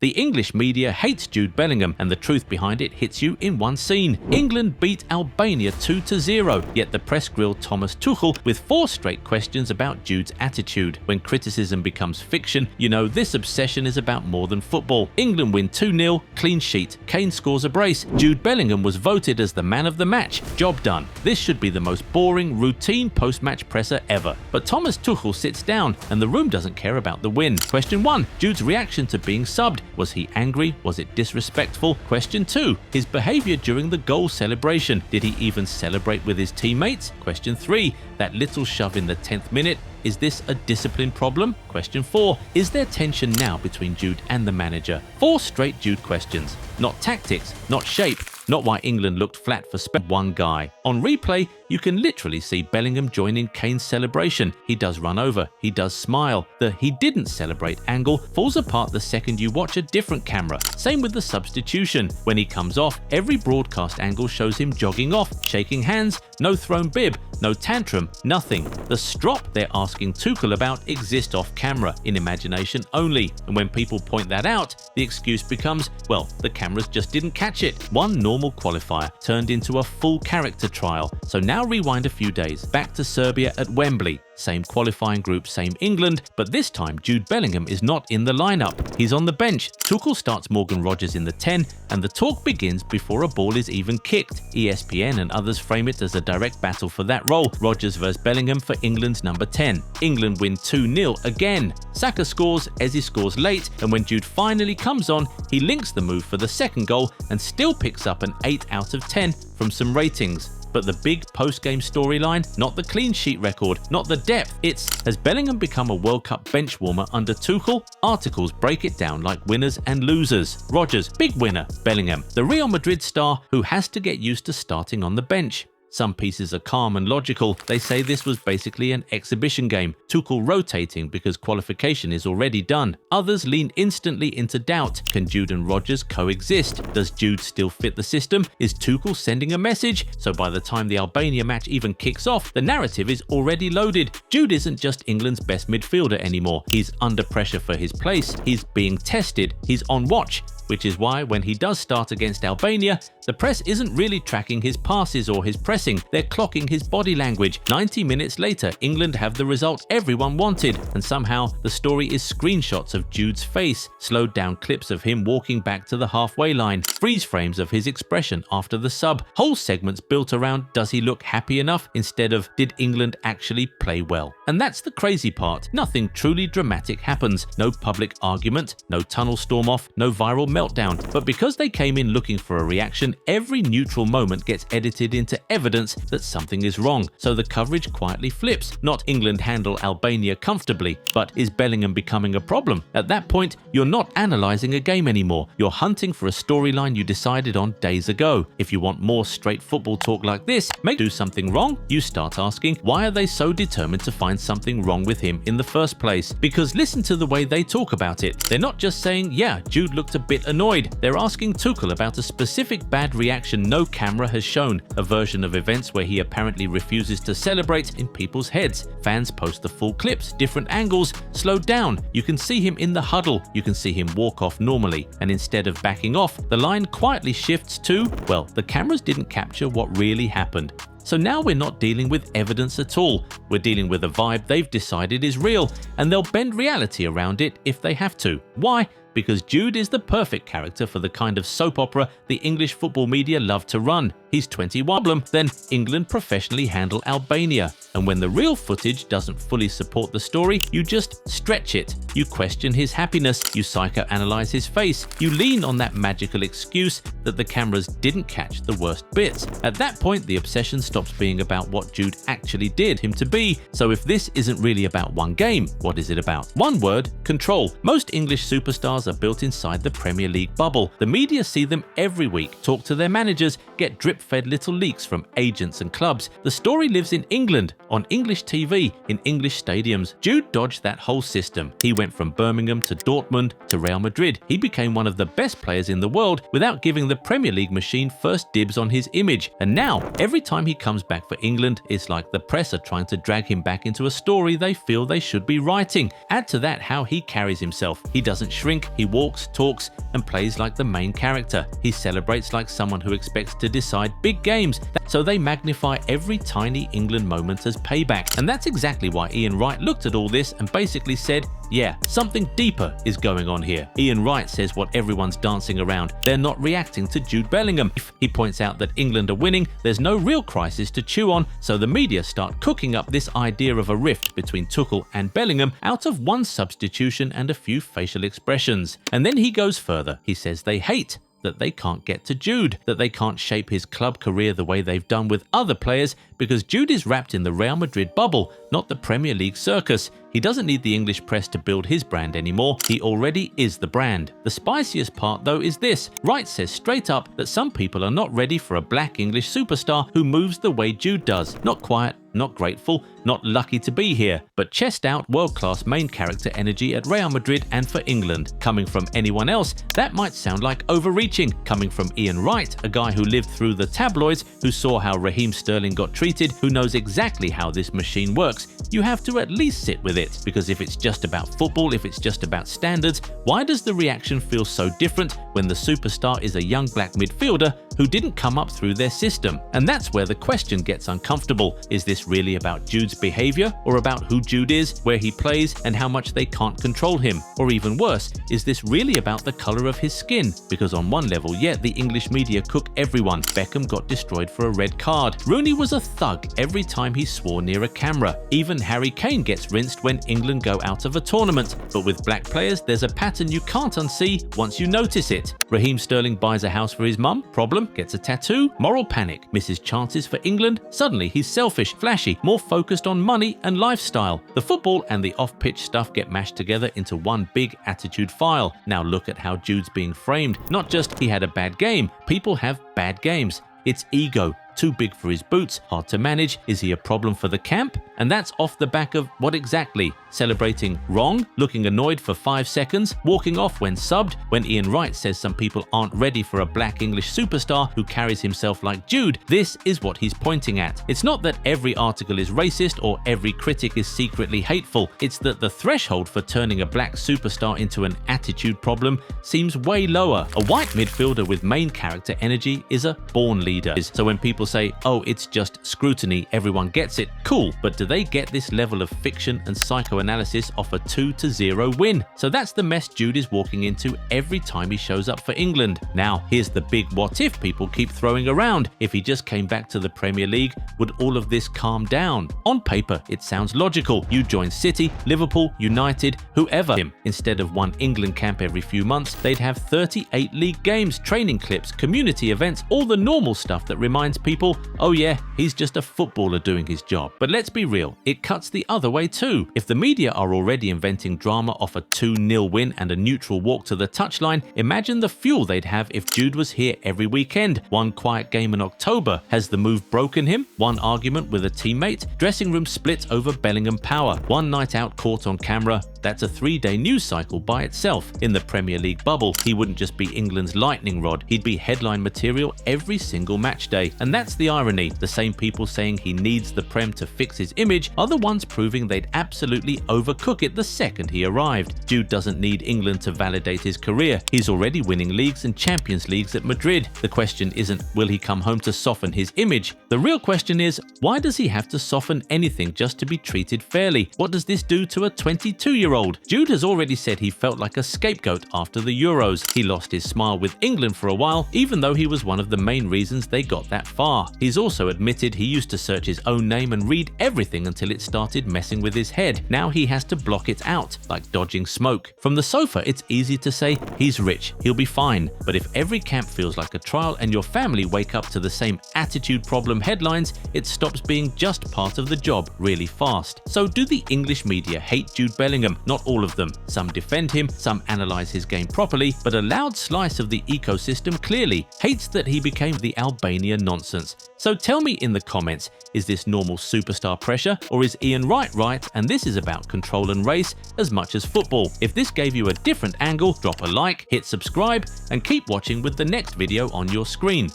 The English media hates Jude Bellingham, and the truth behind it hits you in one scene. England beat Albania 2-0, yet the press grilled Thomas Tuchel with 4 straight questions about Jude's attitude. When criticism becomes fiction, you know this obsession is about more than football. England win 2-0, clean sheet. Kane scores a brace. Jude Bellingham was voted as the man of the match. Job done. This should be the most boring, routine post-match presser ever. But Thomas Tuchel sits down, and the room doesn't care about the win. Question 1. Jude's reaction to being subbed. Was he angry? Was it disrespectful? Question 2. His behavior during the goal celebration. Did he even celebrate with his teammates? Question 3. That little shove in the 10th minute. Is this a discipline problem? Question 4. Is there tension now between Jude and the manager? 4 straight Jude questions. Not tactics, not shape, not why England looked flat for one guy. On replay, you can literally see Bellingham joining Kane's celebration. He does run over, he does smile. The "he didn't celebrate" angle falls apart the second you watch a different camera. Same with the substitution. When he comes off, every broadcast angle shows him jogging off, shaking hands, no thrown bib, no tantrum, nothing. The strop they're asking Tuchel about exists off camera, in imagination only. And when people point that out, the excuse becomes, well, the cameras just didn't catch it. One normal qualifier turned into a full character trial. So now rewind a few days, back to Serbia at Wembley. Same qualifying group, same England, but this time Jude Bellingham is not in the lineup. He's on the bench. Tuchel starts Morgan Rogers in the 10, and the talk begins before a ball is even kicked. ESPN and others frame it as a direct battle for that role. Rogers versus Bellingham for England's number 10. England win 2-0 again. Saka scores, Eze scores late, and when Jude finally comes on, he links the move for the second goal and still picks up an 8 out of 10 from some ratings. But the big post-game storyline, not the clean sheet record, not the depth, it's has Bellingham become a World Cup benchwarmer under Tuchel? Articles break it down like winners and losers. Rogers, big winner. Bellingham, the Real Madrid star who has to get used to starting on the bench. Some pieces are calm and logical. They say this was basically an exhibition game, Tuchel rotating because qualification is already done. Others lean instantly into doubt. Can Jude and Rogers coexist? Does Jude still fit the system? Is Tuchel sending a message? So by the time the Albania match even kicks off, the narrative is already loaded. Jude isn't just England's best midfielder anymore. He's under pressure for his place. He's being tested. He's on watch. Which is why when he does start against Albania, the press isn't really tracking his passes or his pressing, they're clocking his body language. 90 minutes later, England have the result everyone wanted, and somehow the story is screenshots of Jude's face, slowed down clips of him walking back to the halfway line, freeze frames of his expression after the sub, whole segments built around does he look happy enough instead of did England actually play well. And that's the crazy part. Nothing truly dramatic happens, no public argument, no tunnel storm off, no viral meltdown, but because they came in looking for a reaction, every neutral moment gets edited into evidence that something is wrong. So the coverage quietly flips. Not England handle Albania comfortably, but is Bellingham becoming a problem? At that point, you're not analysing a game anymore. You're hunting for a storyline you decided on days ago. If you want more straight football talk like this, do something wrong? You start asking, why are they so determined to find something wrong with him in the first place? Because listen to the way they talk about it. They're not just saying, yeah, Jude looked a bit annoyed. They're asking Tuchel about a specific bad reaction no camera has shown, a version of events where he apparently refuses to celebrate in people's heads. Fans post the full clips, different angles, slowed down. You can see him in the huddle, you can see him walk off normally, and instead of backing off, the line quietly shifts to, well, the cameras didn't capture what really happened. So now we're not dealing with evidence at all. We're dealing with a vibe they've decided is real, and they'll bend reality around it if they have to. Why? Because Jude is the perfect character for the kind of soap opera the English football media love to run. He's 21, then England professionally handle Albania. And when the real footage doesn't fully support the story, you just stretch it. You question his happiness, you psychoanalyze his face, you lean on that magical excuse that the cameras didn't catch the worst bits. At that point, the obsession stops being about what Jude actually did him to be. So if this isn't really about one game, what is it about? One word, control. Most English superstars are built inside the Premier League bubble. The media see them every week, talk to their managers, get drip-fed little leaks from agents and clubs. The story lives in England, on English TV, in English stadiums. Jude dodged that whole system. He went went from Birmingham to Dortmund to Real Madrid. He became one of the best players in the world without giving the Premier League machine first dibs on his image. And now, every time he comes back for England, it's like the press are trying to drag him back into a story they feel they should be writing. Add to that how he carries himself. He doesn't shrink, he walks, talks, and plays like the main character. He celebrates like someone who expects to decide big games, so they magnify every tiny England moment as payback. And that's exactly why Ian Wright looked at all this and basically said, yeah, something deeper is going on here. Ian Wright says what everyone's dancing around. They're not reacting to Jude Bellingham. He points out that England are winning, there's no real crisis to chew on, so the media start cooking up this idea of a rift between Tuchel and Bellingham out of one substitution and a few facial expressions. And then he goes further. He says they hate that they can't get to Jude, that they can't shape his club career the way they've done with other players because Jude is wrapped in the Real Madrid bubble, not the Premier League circus. He doesn't need the English press to build his brand anymore. He already is the brand. The spiciest part though is this. Wright says straight up that some people are not ready for a black English superstar who moves the way Jude does. Not quiet, not grateful, not lucky to be here, but chest out world-class main character energy at Real Madrid and for England. Coming from anyone else, that might sound like overreaching. Coming from Ian Wright, a guy who lived through the tabloids, who saw how Raheem Sterling got treated, who knows exactly how this machine works, you have to at least sit with it, because if it's just about football, if it's just about standards, why does the reaction feel so different when the superstar is a young black midfielder who didn't come up through their system? And that's where the question gets uncomfortable. Is this really about Jude's behavior, or about who Jude is, where he plays, and how much they can't control him? Or even worse, is this really about the colour of his skin? Because on one level, yeah, the English media cook everyone. Beckham got destroyed for a red card. Rooney was a thug every time he swore near a camera. Even Harry Kane gets rinsed when England go out of a tournament. But with black players, there's a pattern you can't unsee once you notice it. Raheem Sterling buys a house for his mum, problem, gets a tattoo, moral panic, misses chances for England, suddenly he's selfish, flashy, more focused on money and lifestyle. The football and the off-pitch stuff get mashed together into one big attitude file. Now look at how Jude's being framed. Not just he had a bad game, people have bad games. It's ego. Too big for his boots, hard to manage, is he a problem for the camp? And that's off the back of what exactly? Celebrating wrong, looking annoyed for 5 seconds, walking off when subbed, when Ian Wright says some people aren't ready for a black English superstar who carries himself like Jude. This is what he's pointing at. It's not that every article is racist or every critic is secretly hateful, it's that the threshold for turning a black superstar into an attitude problem seems way lower. A white midfielder with main character energy is a born leader. So when people say, oh, it's just scrutiny, everyone gets it, cool, but do they get this level of fiction and psychoanalysis off a 2-0 win? So that's the mess Jude is walking into every time he shows up for England. Now, here's the big what if people keep throwing around. If he just came back to the Premier League, would all of this calm down? On paper, it sounds logical. You join City, Liverpool, United, whoever him. Instead of one England camp every few months, they'd have 38 league games, training clips, community events, all the normal stuff that reminds people, oh yeah, he's just a footballer doing his job. But let's be real, it cuts the other way too. If the media are already inventing drama off a 2-0 win and a neutral walk to the touchline, imagine the fuel they'd have if Jude was here every weekend. One quiet game in October, has the move broken him? One argument with a teammate? Dressing room split over Bellingham power? One night out caught on camera? That's a 3-day news cycle by itself. In the Premier League bubble, he wouldn't just be England's lightning rod, he'd be headline material every single match day. And that's the irony. The same people saying he needs the Prem to fix his image are the ones proving they'd absolutely overcook it the second he arrived. Jude doesn't need England to validate his career. He's already winning leagues and Champions Leagues at Madrid. The question isn't, will he come home to soften his image? The real question is, why does he have to soften anything just to be treated fairly? What does this do to a 22-year-old? Jude has already said he felt like a scapegoat after the Euros. He lost his smile with England for a while, even though he was one of the main reasons they got that far. He's also admitted he used to search his own name and read everything until it started messing with his head. Now he has to block it out, like dodging smoke. From the sofa, it's easy to say, he's rich, he'll be fine. But if every camp feels like a trial and your family wake up to the same attitude problem headlines, it stops being just part of the job really fast. So do the English media hate Jude Bellingham? not all of them. Some defend him, some analyse his game properly, but a loud slice of the ecosystem clearly hates that he became the Albania nonsense. So tell me in the comments, is this normal superstar pressure, or is Ian right and this is about control and race as much as football? If this gave you a different angle, drop a like, hit subscribe, and keep watching with the next video on your screen.